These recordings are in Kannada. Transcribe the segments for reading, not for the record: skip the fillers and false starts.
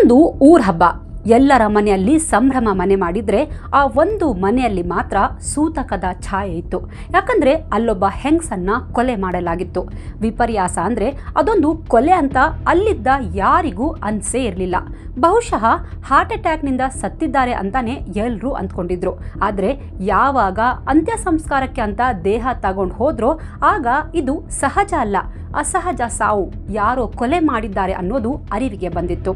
ಇದೊಂದು ಊರ್ ಹಬ್ಬ. ಎಲ್ಲರ ಮನೆಯಲ್ಲಿ ಸಂಭ್ರಮ ಮನೆ ಮಾಡಿದ್ರೆ ಆ ಒಂದು ಮನೆಯಲ್ಲಿ ಮಾತ್ರ ಸೂತಕದ ಛಾಯೆ ಇತ್ತು. ಯಾಕಂದ್ರೆ ಅಲ್ಲೊಬ್ಬ ಹೆಂಗಸನ್ನ ಕೊಲೆ ಮಾಡಲಾಗಿತ್ತು. ವಿಪರ್ಯಾಸ ಅಂದ್ರೆ ಅದೊಂದು ಕೊಲೆ ಅಂತ ಅಲ್ಲಿದ್ದ ಯಾರಿಗೂ ಅನ್ಸೇ ಇರಲಿಲ್ಲ. ಬಹುಶಃ ಹಾರ್ಟ್ ಅಟ್ಯಾಕ್ನಿಂದ ಸತ್ತಿದ್ದಾರೆ ಅಂತಾನೆ ಎಲ್ಲರೂ ಅಂದ್ಕೊಂಡಿದ್ರು. ಆದ್ರೆ ಯಾವಾಗ ಅಂತ್ಯ ಸಂಸ್ಕಾರಕ್ಕೆ ಅಂತ ದೇಹ ತಗೊಂಡು ಹೋದ್ರೋ ಆಗ ಇದು ಸಹಜ ಅಲ್ಲ, ಅಸಹಜ ಸಾವು, ಯಾರೋ ಕೊಲೆ ಮಾಡಿದ್ದಾರೆ ಅನ್ನೋದು ಅರಿವಿಗೆ ಬಂದಿತ್ತು.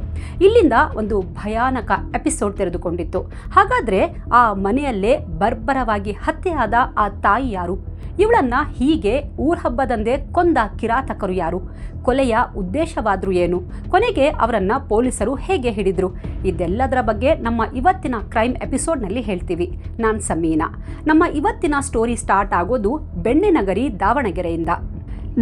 ಇಲ್ಲಿಂದ ಒಂದು ಭಯಾನಕ ಎಪಿಸೋಡ್ ತೆರೆದುಕೊಂಡಿತ್ತು. ಹಾಗಾದ್ರೆ ಆ ಮನೆಯಲ್ಲೇ ಬರ್ಬರವಾಗಿ ಹತ್ಯೆಯಾದ ಆ ತಾಯಿ ಯಾರು? ಇವಳನ್ನ ಹೀಗೆ ಊರ್ ಹಬ್ಬದಂದೇ ಕೊಂದ ಕಿರಾತಕರು ಯಾರು? ಕೊಲೆಯ ಉದ್ದೇಶವಾದ್ರೂ ಏನು? ಕೊನೆಗೆ ಅವರನ್ನ ಪೊಲೀಸರು ಹೇಗೆ ಹಿಡಿದ್ರು? ಇದೆಲ್ಲದರ ಬಗ್ಗೆ ನಮ್ಮ ಇವತ್ತಿನ ಕ್ರೈಮ್ ಎಪಿಸೋಡ್ನಲ್ಲಿ ಹೇಳ್ತೀವಿ. ನಾನು ಸಮೀನಾ. ನಮ್ಮ ಇವತ್ತಿನ ಸ್ಟೋರಿ ಸ್ಟಾರ್ಟ್ ಆಗೋದು ಬೆಣ್ಣೆನಗರಿ, ದಾವಣಗೆರೆಯಿಂದ.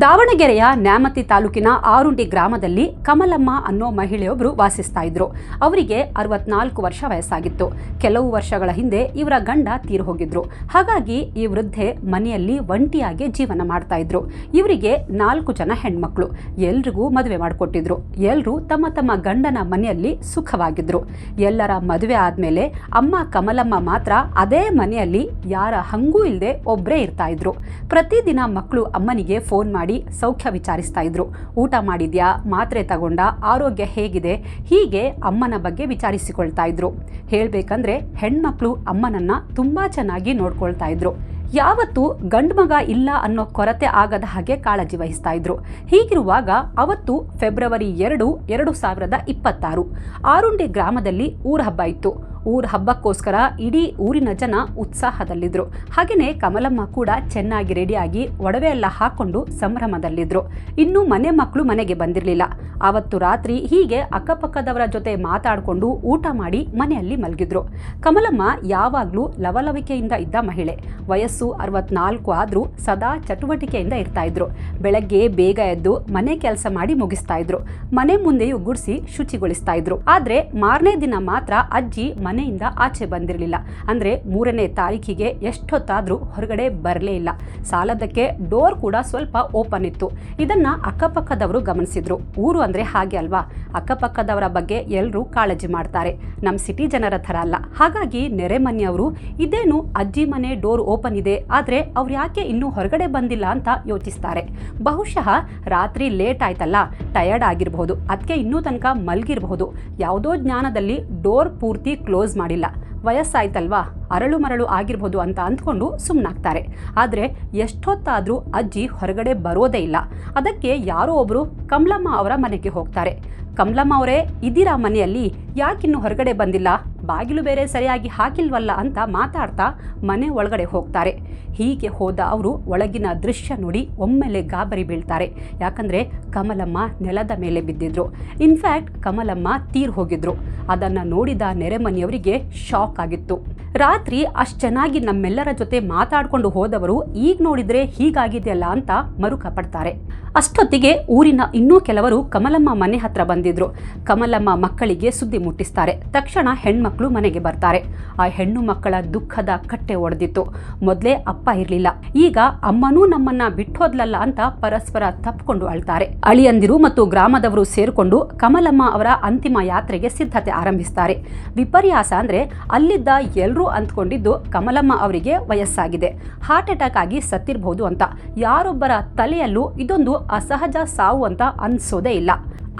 ದಾವಣಗೆರೆಯ ನ್ಯಾಮತಿ ತಾಲೂಕಿನ ಆರುಂಡಿ ಗ್ರಾಮದಲ್ಲಿ ಕಮಲಮ್ಮ ಅನ್ನೋ ಮಹಿಳೆಯೊಬ್ಬರು ವಾಸಿಸ್ತಾ ಇದ್ರು. ಅವರಿಗೆ 64 ವರ್ಷ ವಯಸ್ಸಾಗಿತ್ತು. ಕೆಲವು ವರ್ಷಗಳ ಹಿಂದೆ ಇವರ ಗಂಡ ತೀರು ಹೋಗಿದ್ರು. ಹಾಗಾಗಿ ಈ ವೃದ್ಧೆ ಮನೆಯಲ್ಲಿ ಒಂಟಿಯಾಗಿ ಜೀವನ ಮಾಡ್ತಾ ಇದ್ರು. ಇವರಿಗೆ 4 ಜನ ಹೆಣ್ಮಕ್ಳು. ಎಲ್ರಿಗೂ ಮದುವೆ ಮಾಡಿಕೊಟ್ಟಿದ್ರು. ಎಲ್ಲರೂ ತಮ್ಮ ತಮ್ಮ ಗಂಡನ ಮನೆಯಲ್ಲಿ ಸುಖವಾಗಿದ್ರು. ಎಲ್ಲರ ಮದುವೆ ಆದ್ಮೇಲೆ ಅಮ್ಮ ಕಮಲಮ್ಮ ಮಾತ್ರ ಅದೇ ಮನೆಯಲ್ಲಿ ಯಾರ ಹಂಗೂ ಇಲ್ಲದೆ ಒಬ್ಬರೇ ಇರ್ತಾ ಇದ್ರು. ಪ್ರತಿದಿನ ಮಕ್ಕಳು ಅಮ್ಮನಿಗೆ ಫೋನ್ ಮಾಡಿ ಸೌಖ್ಯ ವಿಚಾರಿಸ್ತಾ ಇದ್ರು. ಊಟ ಮಾಡಿದ್ಯಾ, ಮಾತ್ರೆ ತಗೊಂಡ, ಆರೋಗ್ಯ ಹೇಗಿದೆ, ಹೀಗೆ ಅಮ್ಮನ ಬಗ್ಗೆ ವಿಚಾರಿಸಿಕೊಳ್ತಾ ಇದ್ರು. ಹೇಳ್ಬೇಕಂದ್ರೆ ಹೆಣ್ಮಕ್ಳು ಅಮ್ಮನನ್ನ ತುಂಬಾ ಚೆನ್ನಾಗಿ ನೋಡ್ಕೊಳ್ತಾ ಇದ್ರು. ಯಾವತ್ತೂ ಗಂಡು ಮಗ ಇಲ್ಲ ಅನ್ನೋ ಕೊರತೆ ಆಗದ ಹಾಗೆ ಕಾಳಜಿ ವಹಿಸ್ತಾ ಇದ್ರು. ಹೀಗಿರುವಾಗ ಅವತ್ತು ಫೆಬ್ರವರಿ 2, 2026 ಆರುಂಡಿ ಗ್ರಾಮದಲ್ಲಿ ಊರ ಹಬ್ಬ ಇತ್ತು. ಊರ ಹಬ್ಬಕ್ಕೋಸ್ಕರ ಇಡೀ ಊರಿನ ಜನ ಉತ್ಸಾಹದಲ್ಲಿದ್ರು. ಹಾಗೆಯೇ ಕಮಲಮ್ಮ ಕೂಡ ಚೆನ್ನಾಗಿ ರೆಡಿಯಾಗಿ ಒಡವೆ ಎಲ್ಲ ಹಾಕೊಂಡು ಸಂಭ್ರಮದಲ್ಲಿದ್ರು. ಇನ್ನು ಮನೆ ಮಕ್ಕಳು ಮನೆಗೆ ಬಂದಿರಲಿಲ್ಲ. ಆವತ್ತು ರಾತ್ರಿ ಹೀಗೆ ಅಕ್ಕಪಕ್ಕದವರ ಜೊತೆ ಮಾತಾಡಿಕೊಂಡು ಊಟ ಮಾಡಿ ಮನೆಯಲ್ಲಿ ಮಲಗಿದ್ರು. ಕಮಲಮ್ಮ ಯಾವಾಗಲೂ ಲವಲವಿಕೆಯಿಂದ ಇದ್ದ ಮಹಿಳೆ. ವಯಸ್ಸು 64 ಆದ್ರೂ ಸದಾ ಚಟುವಟಿಕೆಯಿಂದ ಇರ್ತಾ ಇದ್ರು. ಬೆಳಗ್ಗೆ ಬೇಗ ಎದ್ದು ಮನೆ ಕೆಲಸ ಮಾಡಿ ಮುಗಿಸ್ತಾ ಇದ್ರು. ಮನೆ ಮುಂದೆಯೂ ಗುಡಿಸಿ ಶುಚಿಗೊಳಿಸ್ತಾ ಇದ್ರು. ಆದ್ರೆ ಮಾರನೇ ದಿನ ಮಾತ್ರ ಅಜ್ಜಿ ಮನೆಯಿಂದ ಆಚೆ ಬಂದಿರಲಿಲ್ಲ. ಅಂದ್ರೆ 3ನೇ ತಾರೀಕಿಗೆ ಎಷ್ಟೊತ್ತಾದ್ರೂ ಹೊರಗಡೆ ಬರಲೇ ಇಲ್ಲ. ಸಾಲದಕ್ಕೆ ಡೋರ್ ಕೂಡ ಸ್ವಲ್ಪ ಓಪನ್ ಇತ್ತು. ಇದನ್ನ ಅಕ್ಕಪಕ್ಕದವರು ಗಮನಿಸಿದ್ರು. ಊರು ಅಂದ್ರೆ ಹಾಗೆ ಅಲ್ವಾ, ಅಕ್ಕಪಕ್ಕದವರ ಬಗ್ಗೆ ಎಲ್ಲರೂ ಕಾಳಜಿ ಮಾಡ್ತಾರೆ. ನಮ್ಮ ಸಿಟಿ ಜನರ ಥರ ಅಲ್ಲ. ಹಾಗಾಗಿ ನೆರೆ ಮನೆಯವರು ಇದೇನು ಅಜ್ಜಿ ಮನೆ ಡೋರ್ ಓಪನ್ ಇದೆ, ಆದ್ರೆ ಅವ್ರು ಯಾಕೆ ಇನ್ನೂ ಹೊರಗಡೆ ಬಂದಿಲ್ಲ ಅಂತ ಯೋಚಿಸ್ತಾರೆ. ಬಹುಶಃ ರಾತ್ರಿ ಲೇಟ್ ಆಯ್ತಲ್ಲ, ಟಯರ್ಡ್ ಆಗಿರಬಹುದು, ಅದಕ್ಕೆ ಇನ್ನೂ ತನಕ ಮಲ್ಗಿರಬಹುದು. ಯಾವುದೋ ಜ್ಞಾನದಲ್ಲಿ ಡೋರ್ ಪೂರ್ತಿ ಕ್ಲೋಸ್ ಮಾಡಿಲ್ಲ. ವಯಸ್ಸಾಯ್ತಲ್ವಾ, ಅರಳು ಮರಳು ಆಗಿರ್ಬೋದು ಅಂತ ಅಂದ್ಕೊಂಡು ಸುಮ್ಮನಾಗ್ತಾರೆ. ಆದರೆ ಎಷ್ಟೊತ್ತಾದರೂ ಅಜ್ಜಿ ಹೊರಗಡೆ ಬರೋದೇ ಇಲ್ಲ. ಅದಕ್ಕೆ ಯಾರೋ ಒಬ್ಬರು ಕಮಲಮ್ಮ ಅವರ ಮನೆಗೆ ಹೋಗ್ತಾರೆ. ಕಮಲಮ್ಮ ಅವರೇ ಇದ್ದೀರಾ ಮನೆಯಲ್ಲಿ? ಯಾಕಿನ್ನೂ ಹೊರಗಡೆ ಬಂದಿಲ್ಲ? ಬಾಗಿಲು ಬೇರೆ ಸರಿಯಾಗಿ ಹಾಕಿಲ್ವಲ್ಲ ಅಂತ ಮಾತಾಡ್ತಾ ಮನೆ ಒಳಗಡೆ ಹೋಗ್ತಾರೆ. ಹೀಗೆ ಹೋದ ಅವರು ಒಳಗಿನ ದೃಶ್ಯ ನೋಡಿ ಒಮ್ಮೆಲೆ ಗಾಬರಿ ಬೀಳ್ತಾರೆ. ಯಾಕಂದರೆ ಕಮಲಮ್ಮ ನೆಲದ ಮೇಲೆ ಬಿದ್ದಿದ್ರು. ಇನ್ಫ್ಯಾಕ್ಟ್ ಕಮಲಮ್ಮ ತೀರ್ ಹೋಗಿದ್ರು. ಅದನ್ನು ನೋಡಿದ ನೆರೆಮನೆಯವರಿಗೆ ಶಾಕ್ ಆಗಿತ್ತು. ರಾತ್ರಿ ಅಷ್ಟು ಚೆನ್ನಾಗಿ ನಮ್ಮೆಲ್ಲರ ಜೊತೆ ಮಾತಾಡ್ಕೊಂಡು ಹೋದವರು ಈಗ ನೋಡಿದ್ರೆ ಹೀಗಾಗಿದೆಯಲ್ಲ ಅಂತ ಮರುಕ ಪಡ್ತಾರೆ. ಅಷ್ಟೊತ್ತಿಗೆ ಊರಿನ ಇನ್ನೂ ಕೆಲವರು ಕಮಲಮ್ಮ ಮನೆ ಹತ್ರ ಬಂದಿದ್ರು. ಕಮಲಮ್ಮ ಮಕ್ಕಳಿಗೆ ಸುದ್ದಿ ಮುಟ್ಟಿಸ್ತಾರೆ. ತಕ್ಷಣ ಹೆಣ್ಮಕ್ಳು ಮನೆಗೆ ಬರ್ತಾರೆ. ಆ ಹೆಣ್ಣು ಮಕ್ಕಳ ದುಃಖದ ಕಟ್ಟೆ ಒಡೆದಿತ್ತು. ಮೊದಲೇ ಅಪ್ಪ ಇರಲಿಲ್ಲ, ಈಗ ಅಮ್ಮನೂ ನಮ್ಮನ್ನ ಬಿಟ್ಟೋದ್ಲಲ್ಲ ಅಂತ ಪರಸ್ಪರ ತಪ್ಪಿಕೊಂಡು ಅಳ್ತಾರೆ. ಅಳಿಯಂದಿರು ಮತ್ತು ಗ್ರಾಮದವರು ಸೇರಿಕೊಂಡು ಕಮಲಮ್ಮ ಅವರ ಅಂತಿಮ ಯಾತ್ರೆಗೆ ಸಿದ್ಧತೆ ಆರಂಭಿಸ್ತಾರೆ. ವಿಪರ್ಯಾಸ ಅಂದ್ರೆ ಅಲ್ಲಿದ್ದ ಎಲ್ಲರೂ ಅಂದ್ಕೊಂಡಿದ್ದು ಕಮಲಮ್ಮ ಅವರಿಗೆ ವಯಸ್ಸಾಗಿದೆ, ಹಾರ್ಟ್ ಅಟ್ಯಾಕ್ ಆಗಿ ಸತ್ತಿರಬಹುದು ಅಂತ. ಯಾರೊಬ್ಬರ ತಲೆಯಲ್ಲೂ ಇದೊಂದು ಅಸಹಜ ಸಾವು ಅಂತ ಅನ್ಸೋದೇ ಇಲ್ಲ.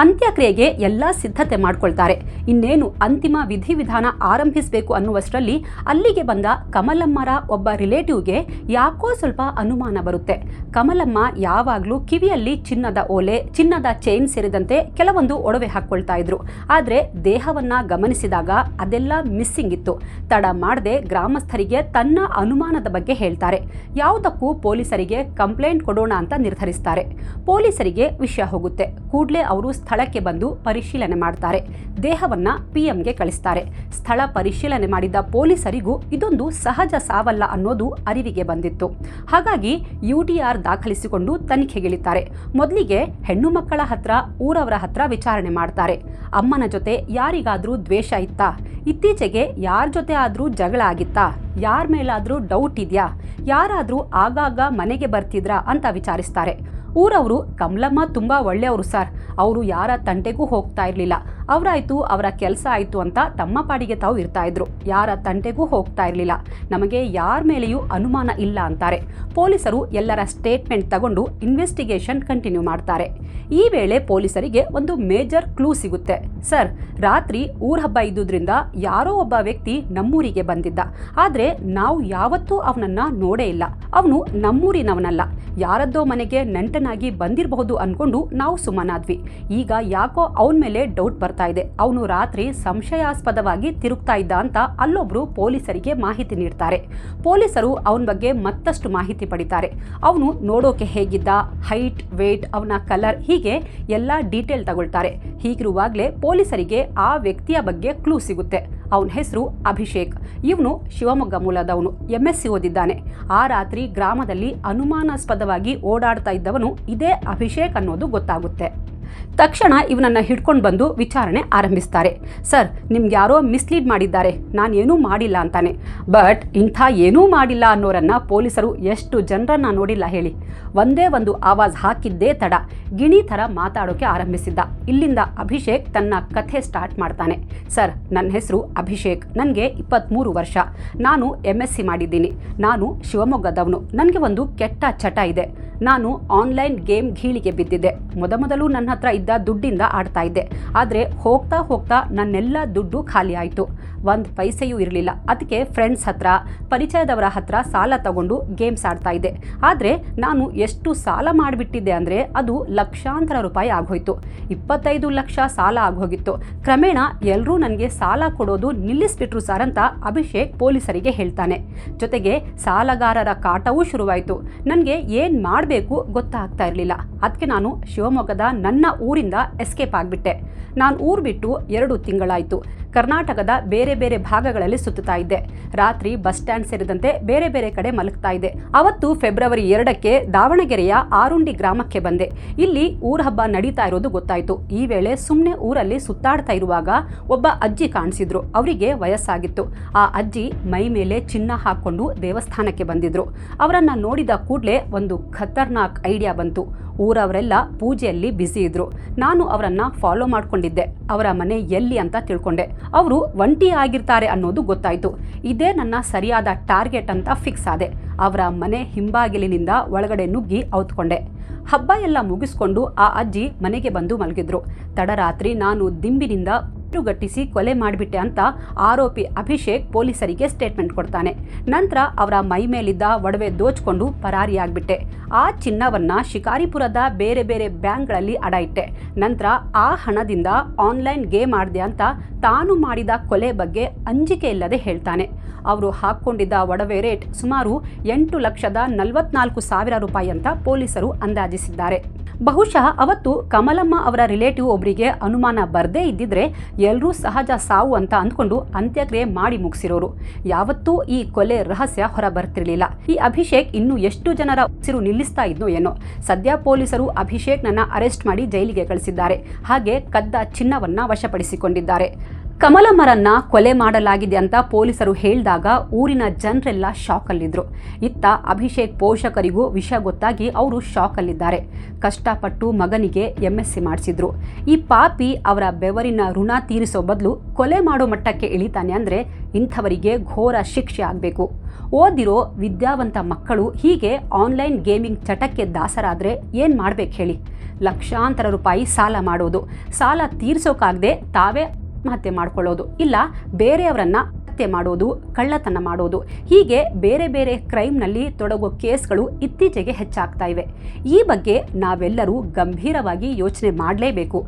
ಅಂತ್ಯಕ್ರಿಯೆಗೆ ಎಲ್ಲ ಸಿದ್ಧತೆ ಮಾಡ್ಕೊಳ್ತಾರೆ. ಇನ್ನೇನು ಅಂತಿಮ ವಿಧಿವಿಧಾನ ಆರಂಭಿಸಬೇಕು ಅನ್ನುವಷ್ಟರಲ್ಲಿ ಅಲ್ಲಿಗೆ ಬಂದ ಕಮಲಮ್ಮರ ಒಬ್ಬ ರಿಲೇಟಿವ್ಗೆ ಯಾಕೋ ಸ್ವಲ್ಪ ಅನುಮಾನ ಬರುತ್ತೆ. ಕಮಲಮ್ಮ ಯಾವಾಗಲೂ ಕಿವಿಯಲ್ಲಿ ಚಿನ್ನದ ಓಲೆ, ಚಿನ್ನದ ಚೈನ್ ಸೇರಿದಂತೆ ಕೆಲವೊಂದು ಒಡವೆ ಹಾಕ್ಕೊಳ್ತಾ ಇದ್ರು. ಆದರೆ ದೇಹವನ್ನ ಗಮನಿಸಿದಾಗ ಅದೆಲ್ಲ ಮಿಸ್ಸಿಂಗ್ ಇತ್ತು. ತಡ ಮಾಡದೆ ಗ್ರಾಮಸ್ಥರಿಗೆ ತನ್ನ ಅನುಮಾನದ ಬಗ್ಗೆ ಹೇಳ್ತಾರೆ. ಯಾವುದಕ್ಕೂ ಪೊಲೀಸರಿಗೆ ಕಂಪ್ಲೇಂಟ್ ಕೊಡೋಣ ಅಂತ ನಿರ್ಧರಿಸ್ತಾರೆ. ಪೊಲೀಸರಿಗೆ ವಿಷಯ ಹೋಗುತ್ತೆ. ಕೂಡಲೇ ಅವರು ಸ್ಥಳಕ್ಕೆ ಬಂದು ಪರಿಶೀಲನೆ ಮಾಡ್ತಾರೆ. ದೇಹವನ್ನ ಪಿಎಂಗೆ ಕಳಿಸ್ತಾರೆ. ಸ್ಥಳ ಪರಿಶೀಲನೆ ಮಾಡಿದ ಪೊಲೀಸರಿಗೂ ಇದೊಂದು ಸಹಜ ಸಾವಲ್ಲ ಅನ್ನೋದು ಅರಿವಿಗೆ ಬಂದಿತ್ತು. ಹಾಗಾಗಿ UTR ದಾಖಲಿಸಿಕೊಂಡು ತನಿಖೆಗಿಳಿತಾರೆ. ಮೊದಲಿಗೆ ಹೆಣ್ಣು ಮಕ್ಕಳ ಹತ್ರ, ಊರವರ ಹತ್ರ ವಿಚಾರಣೆ ಮಾಡ್ತಾರೆ. ಅಮ್ಮನ ಜೊತೆ ಯಾರಿಗಾದ್ರೂ ದ್ವೇಷ ಇತ್ತಾ? ಇತ್ತೀಚೆಗೆ ಯಾರ ಜೊತೆ ಆದ್ರೂ ಜಗಳ ಆಗಿತ್ತಾ? ಯಾರ ಮೇಲಾದ್ರೂ ಡೌಟ್ ಇದೆಯಾ? ಯಾರಾದ್ರೂ ಆಗಾಗ ಮನೆಗೆ ಬರ್ತಿದ್ರಾ ಅಂತ ವಿಚಾರಿಸ್ತಾರೆ. ಊರವರು ಕಮಲಮ್ಮ ತುಂಬಾ ಒಳ್ಳೆಯವರು ಸರ್, ಅವರು ಯಾರ ತಂಟೆಗೂ ಹೋಗ್ತಾ ಇರಲಿಲ್ಲ, ಅವರಾಯ್ತು, ಅವರ ಕೆಲಸ ಆಯಿತು ಅಂತ ತಮ್ಮ ಪಾಡಿಗೆ ತಾವು ಇರ್ತಾ ಇದ್ರು. ಯಾರ ತಂಟೆಗೂ ಹೋಗ್ತಾ ಇರಲಿಲ್ಲ. ನಮಗೆ ಯಾರ ಮೇಲೆಯೂ ಅನುಮಾನ ಇಲ್ಲ ಅಂತಾರೆ. ಪೊಲೀಸರು ಎಲ್ಲರ ಸ್ಟೇಟ್ಮೆಂಟ್ ತಗೊಂಡು ಇನ್ವೆಸ್ಟಿಗೇಷನ್ ಕಂಟಿನ್ಯೂ ಮಾಡ್ತಾರೆ. ಈ ವೇಳೆ ಪೊಲೀಸರಿಗೆ ಒಂದು ಮೇಜರ್ ಕ್ಲೂ ಸಿಗುತ್ತೆ. ಸರ್, ರಾತ್ರಿ ಊರ ಹಬ್ಬ ಇದ್ದುದ್ರಿಂದ ಯಾರೋ ಒಬ್ಬ ವ್ಯಕ್ತಿ ನಮ್ಮೂರಿಗೆ ಬಂದಿದ್ದ. ಆದರೆ ನಾವು ಯಾವತ್ತೂ ಅವನನ್ನ ನೋಡೇ ಇಲ್ಲ. ಅವನು ನಮ್ಮೂರಿನವನಲ್ಲ, ಯಾರದ್ದೋ ಮನೆಗೆ ನೆಂಟನಾಗಿ ಬಂದಿರಬಹುದು ಅನ್ಕೊಂಡು ನಾವು ಸುಮ್ಮನಾದ್ವಿ. ಈಗ ಯಾಕೋ ಅವನ ಮೇಲೆ ಡೌಟ್ ಬರ್ತಾ ಇದೆ. ಅವನು ರಾತ್ರಿ ಸಂಶಯಾಸ್ಪದವಾಗಿ ತಿರುಗ್ತಾ ಇದ್ದ ಅಂತ ಅಲ್ಲೊಬ್ರು ಪೊಲೀಸರಿಗೆ ಮಾಹಿತಿ ನೀಡ್ತಾರೆ. ಪೊಲೀಸರು ಅವನ ಬಗ್ಗೆ ಮತ್ತಷ್ಟು ಮಾಹಿತಿ ಪಡಿತಾರೆ. ಅವನು ನೋಡೋಕೆ ಹೇಗಿದ್ದ, ಹೈಟ್, ವೇಟ್, ಅವನ ಕಲರ್, ಹೀಗೆ ಎಲ್ಲ ಡೀಟೇಲ್ ತಗೊಳ್ತಾರೆ. ಹೀಗಿರುವಾಗಲೇ ಪೊಲೀಸರಿಗೆ ಆ ವ್ಯಕ್ತಿಯ ಬಗ್ಗೆ ಕ್ಲೂ ಸಿಗುತ್ತೆ. ಅವನ ಹೆಸರು ಅಭಿಷೇಕ್. ಇವನು ಶಿವಮೊಗ್ಗ ಮೂಲದವನು, MSc ಓದಿದ್ದಾನೆ. ಆ ರಾತ್ರಿ ಗ್ರಾಮದಲ್ಲಿ ಅನುಮಾನಾಸ್ಪದವಾಗಿ ಓಡಾಡ್ತಾ ಇದ್ದವನು ಇದೇ ಅಭಿಷೇಕ್ ಅನ್ನೋದು ಗೊತ್ತಾಗುತ್ತೆ. ತಕ್ಷಣ ಇವನನ್ನ ಹಿಡ್ಕೊಂಡು ಬಂದು ವಿಚಾರಣೆ ಆರಂಭಿಸ್ತಾರೆ. ಸರ್, ನಿಮ್ಗೆ ಯಾರೋ ಮಿಸ್ಲೀಡ್ ಮಾಡಿದ್ದಾರೆ, ನಾನೇನೂ ಮಾಡಿಲ್ಲ ಅಂತಾನೆ. ಬಟ್ ಇಂಥ ಏನೂ ಮಾಡಿಲ್ಲ ಅನ್ನೋರನ್ನ ಪೊಲೀಸರು ಎಷ್ಟು ಜನರನ್ನ ನೋಡಿಲ್ಲ ಹೇಳಿ. ಒಂದೇ ಒಂದು ಆವಾಜ್ ಹಾಕಿದ್ದೇ ತಡ, ಗಿಣಿ ಥರ ಮಾತಾಡೋಕೆ ಆರಂಭಿಸಿದ್ದ. ಇಲ್ಲಿಂದ ಅಭಿಷೇಕ್ ತನ್ನ ಕಥೆ ಸ್ಟಾರ್ಟ್ ಮಾಡ್ತಾನೆ. ಸರ್, ನನ್ನ ಹೆಸರು ಅಭಿಷೇಕ್, ನನಗೆ 23 ವರ್ಷ. ನಾನು MSc ಮಾಡಿದ್ದೀನಿ. ನಾನು ಶಿವಮೊಗ್ಗದವನು. ನನಗೆ ಒಂದು ಕೆಟ್ಟ ಚಟ ಇದೆ. ನಾನು ಆನ್ಲೈನ್ ಗೇಮ್ ಗೀಳಿಗೆ ಬಿದ್ದಿದ್ದೆ. ಮೊದಲು ನನ್ನ ಹತ್ರ ಇದ್ದ ದುಡ್ಡಿಂದ ಆಡ್ತಾ ಇದ್ದೆ. ಆದರೆ ಹೋಗ್ತಾ ಹೋಗ್ತಾ ನನ್ನೆಲ್ಲ ದುಡ್ಡು ಖಾಲಿ ಆಯಿತು. ಒಂದು ಪೈಸೆಯೂ ಇರಲಿಲ್ಲ. ಅದಕ್ಕೆ ಫ್ರೆಂಡ್ಸ್ ಹತ್ರ, ಪರಿಚಯದವರ ಹತ್ರ ಸಾಲ ತಗೊಂಡು ಗೇಮ್ಸ್ ಆಡ್ತಾ ಇದ್ದೆ. ಆದರೆ ನಾನು ಎಷ್ಟು ಸಾಲ ಮಾಡಿಬಿಟ್ಟಿದ್ದೆ ಅಂದರೆ ಅದು ಲಕ್ಷಾಂತರ ರೂಪಾಯಿ ಆಗೋಯ್ತು. 25 ಲಕ್ಷ ಸಾಲ ಆಗೋಗಿತ್ತು. ಕ್ರಮೇಣ ಎಲ್ಲರೂ ನನಗೆ ಸಾಲ ಕೊಡೋದು ನಿಲ್ಲಿಸ್ಬಿಟ್ರು ಸರ್ ಅಂತ ಅಭಿಷೇಕ್ ಪೊಲೀಸರಿಗೆ ಹೇಳ್ತಾನೆ. ಜೊತೆಗೆ ಸಾಲಗಾರರ ಕಾಟವೂ ಶುರುವಾಯಿತು. ನನಗೆ ಏನು ಮಾಡಬೇಕು ಗೊತ್ತಾಗ್ತಾ ಇರಲಿಲ್ಲ. ಅದಕ್ಕೆ ನಾನು ಶಿವಮೊಗ್ಗದ ನನ್ನ ಊರಿಂದ ಎಸ್ಕೇಪ್ ಆಗಿಬಿಟ್ಟೆ. ನಾನು ಊರು ಬಿಟ್ಟು 2 ತಿಂಗಳಾಯಿತು. ಕರ್ನಾಟಕದ ಬೇರೆ ಬೇರೆ ಭಾಗಗಳಲ್ಲಿ ಸುತ್ತುತ್ತಾ ಇದ್ದೆ. ರಾತ್ರಿ ಬಸ್ ಸ್ಟ್ಯಾಂಡ್ ಸೇರಿದಂತೆ ಬೇರೆ ಬೇರೆ ಕಡೆ ಮಲಗ್ತಾ ಇದ್ದೆ. ಅವತ್ತು ಫೆಬ್ರವರಿ 2ಕ್ಕೆ ದಾವಣಗೆರೆಯ ಆರುಂಡಿ ಗ್ರಾಮಕ್ಕೆ ಬಂದೆ. ಇಲ್ಲಿ ಊರ ಹಬ್ಬ ನಡೀತಾ ಇರೋದು ಗೊತ್ತಾಯಿತು. ಈ ವೇಳೆ ಸುಮ್ಮನೆ ಊರಲ್ಲಿ ಸುತ್ತಾಡ್ತಾ ಇರುವಾಗ ಒಬ್ಬ ಅಜ್ಜಿ ಕಾಣಿಸಿದ್ರು. ಅವರಿಗೆ ವಯಸ್ಸಾಗಿತ್ತು. ಆ ಅಜ್ಜಿ ಮೈ ಮೇಲೆ ಚಿನ್ನ ಹಾಕ್ಕೊಂಡು ದೇವಸ್ಥಾನಕ್ಕೆ ಬಂದಿದ್ರು. ಅವರನ್ನ ನೋಡಿದ ಕೂಡಲೇ ಒಂದು ಖತರ್ನಾಕ್ ಐಡಿಯಾ ಬಂತು. ಊರವರೆಲ್ಲ ಪೂಜೆಯಲ್ಲಿ ಬ್ಯುಸಿ ಇದ್ರು. ನಾನು ಅವರನ್ನ ಫಾಲೋ ಮಾಡ್ಕೊಂಡಿದ್ದೆ. ಅವರ ಮನೆ ಎಲ್ಲಿ ಅಂತ ತಿಳ್ಕೊಂಡೆ. ಅವರು ಒಂಟಿ ಆಗಿರ್ತಾರೆ ಅನ್ನೋದು ಗೊತ್ತಾಯಿತು. ಇದೇ ನನ್ನ ಸರಿಯಾದ ಟಾರ್ಗೆಟ್ ಅಂತ ಫಿಕ್ಸ್ ಆದೆ. ಅವರ ಮನೆ ಹಿಂಬಾಗಿಲಿನಿಂದ ಒಳಗಡೆ ನುಗ್ಗಿ ಔತ್ಕೊಂಡೆ. ಹಬ್ಬ ಎಲ್ಲ ಮುಗಿಸ್ಕೊಂಡು ಆ ಅಜ್ಜಿ ಮನೆಗೆ ಬಂದು ಮಲಗಿದ್ರು. ತಡರಾತ್ರಿ ನಾನು ದಿಂಬಿನಿಂದ ಗಟ್ಟಿಸಿ ಕೊಲೆ ಮಾಡಿಬಿಟ್ಟೆ ಅಂತ ಆರೋಪಿ ಅಭಿಷೇಕ್ ಪೊಲೀಸರಿಗೆ ಸ್ಟೇಟ್ಮೆಂಟ್ ಕೊಡ್ತಾನೆ. ನಂತರ ಅವರ ಮೈ ಮೇಲಿದ್ದ ಒಡವೆ ದೋಚ್ಕೊಂಡು ಪರಾರಿಯಾಗ್ಬಿಟ್ಟೆ. ಆ ಚಿನ್ನವನ್ನ ಶಿಕಾರಿಪುರದ ಬೇರೆ ಬೇರೆ ಬ್ಯಾಂಕ್ಗಳಲ್ಲಿ ಅಡ ಇಟ್ಟೆ. ನಂತರ ಆ ಹಣದಿಂದ ಆನ್ಲೈನ್ ಗೇಮ್ ಆಡಿದೆ ಅಂತ ತಾನು ಮಾಡಿದ ಕೊಲೆ ಬಗ್ಗೆ ಅಂಜಿಕೆ ಇಲ್ಲದೆ ಹೇಳ್ತಾನೆ. ಅವರು ಹಾಕ್ಕೊಂಡಿದ್ದ ಒಡವೆ ರೇಟ್ ಸುಮಾರು 8,44,000 ರೂಪಾಯಿ ಅಂತ ಪೊಲೀಸರು ಅಂದಾಜಿಸಿದ್ದಾರೆ. ಬಹುಶಃ ಅವತ್ತು ಕಮಲಮ್ಮ ಅವರ ರಿಲೇಟಿವ್ ಒಬ್ಬರಿಗೆ ಅನುಮಾನ ಬರದೇ ಇದ್ದಿದ್ರೆ ಎಲ್ಲರೂ ಸಹಜ ಸಾವು ಅಂತ ಅಂದ್ಕೊಂಡು ಅಂತ್ಯಕ್ರಿಯೆ ಮಾಡಿ ಮುಗಿಸಿರೋರು. ಯಾವತ್ತೂ ಈ ಕೊಲೆ ರಹಸ್ಯ ಹೊರ ಬರ್ತಿರ್ಲಿಲ್ಲ. ಈ ಅಭಿಷೇಕ್ ಇನ್ನೂ ಎಷ್ಟು ಜನರ ಉಸಿರು ನಿಲ್ಲಿಸ್ತಾ ಇದ್ನೋ ಏನೋ. ಸದ್ಯ ಪೊಲೀಸರು ಅಭಿಷೇಕ್ನನ್ನ ಅರೆಸ್ಟ್ ಮಾಡಿ ಜೈಲಿಗೆ ಕಳಿಸಿದ್ದಾರೆ. ಹಾಗೆ ಕದ್ದ ಚಿನ್ನವನ್ನ ವಶಪಡಿಸಿಕೊಂಡಿದ್ದಾರೆ. ಕಮಲಮ್ಮರನ್ನ ಕೊಲೆ ಮಾಡಲಾಗಿದೆ ಅಂತ ಪೊಲೀಸರು ಹೇಳಿದಾಗ ಊರಿನ ಜನರೆಲ್ಲ ಶಾಕಲ್ಲಿದ್ರು. ಇತ್ತ ಅಭಿಷೇಕ್ ಪೋಷಕರಿಗೂ ವಿಷಯ ಗೊತ್ತಾಗಿ ಅವರು ಶಾಕಲ್ಲಿದ್ದಾರೆ. ಕಷ್ಟಪಟ್ಟು ಮಗನಿಗೆ MSc ಮಾಡಿಸಿದ್ರು. ಈ ಪಾಪಿ ಅವರ ಬೆವರಿನ ಋಣ ತೀರಿಸೋ ಬದಲು ಕೊಲೆ ಮಾಡೋ ಮಟ್ಟಕ್ಕೆ ಇಳಿತಾನೆ ಅಂದರೆ ಇಂಥವರಿಗೆ ಘೋರ ಶಿಕ್ಷೆ ಆಗಬೇಕು. ಓದಿರೋ ವಿದ್ಯಾವಂತ ಮಕ್ಕಳು ಹೀಗೆ ಆನ್ಲೈನ್ ಗೇಮಿಂಗ್ ಚಟಕ್ಕೆ ದಾಸರಾದರೆ ಏನು ಮಾಡ್ಬೇಕು ಹೇಳಿ? ಲಕ್ಷಾಂತರ ರೂಪಾಯಿ ಸಾಲ ಮಾಡೋದು, ಸಾಲ ತೀರಿಸೋಕ್ಕಾಗದೆ ತಾವೇ ಆತ್ಮಹತ್ಯೆ ಮಾಡ್ಕೊಳ್ಳೋದು, ಇಲ್ಲ ಬೇರೆಯವರನ್ನ ಹತ್ಯೆ ಮಾಡೋದು, ಕಳ್ಳತನ ಮಾಡೋದು, ಹೀಗೆ ಬೇರೆ ಬೇರೆ ಕ್ರೈಮ್ನಲ್ಲಿ ತೊಡಗೋ ಕೇಸ್ಗಳು ಇತ್ತೀಚೆಗೆ ಹೆಚ್ಚಾಗ್ತಾ ಇವೆ. ಈ ಬಗ್ಗೆ ನಾವೆಲ್ಲರೂ ಗಂಭೀರವಾಗಿ ಯೋಚನೆ ಮಾಡಲೇಬೇಕು.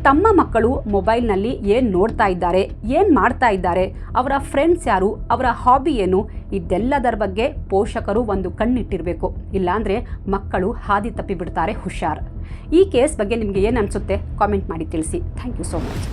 ತಮ್ಮ ಮಕ್ಕಳು ಮೊಬೈಲ್ನಲ್ಲಿ ಏನು ನೋಡ್ತಾ ಇದ್ದಾರೆ, ಏನು ಮಾಡ್ತಾ ಇದ್ದಾರೆ, ಅವರ ಫ್ರೆಂಡ್ಸ್ ಯಾರು, ಅವರ ಹಾಬಿ ಏನು, ಇದೆಲ್ಲದರ ಬಗ್ಗೆ ಪೋಷಕರು ಒಂದು ಕಣ್ಣಿಟ್ಟಿರಬೇಕು. ಇಲ್ಲಾಂದರೆ ಮಕ್ಕಳು ಹಾದಿ ತಪ್ಪಿಬಿಡ್ತಾರೆ. ಹುಷಾರ್. ಈ ಕೇಸ್ ಬಗ್ಗೆ ನಿಮಗೆ ಏನು ಅನಿಸುತ್ತೆ ಕಾಮೆಂಟ್ ಮಾಡಿ ತಿಳಿಸಿ. Thank you so much.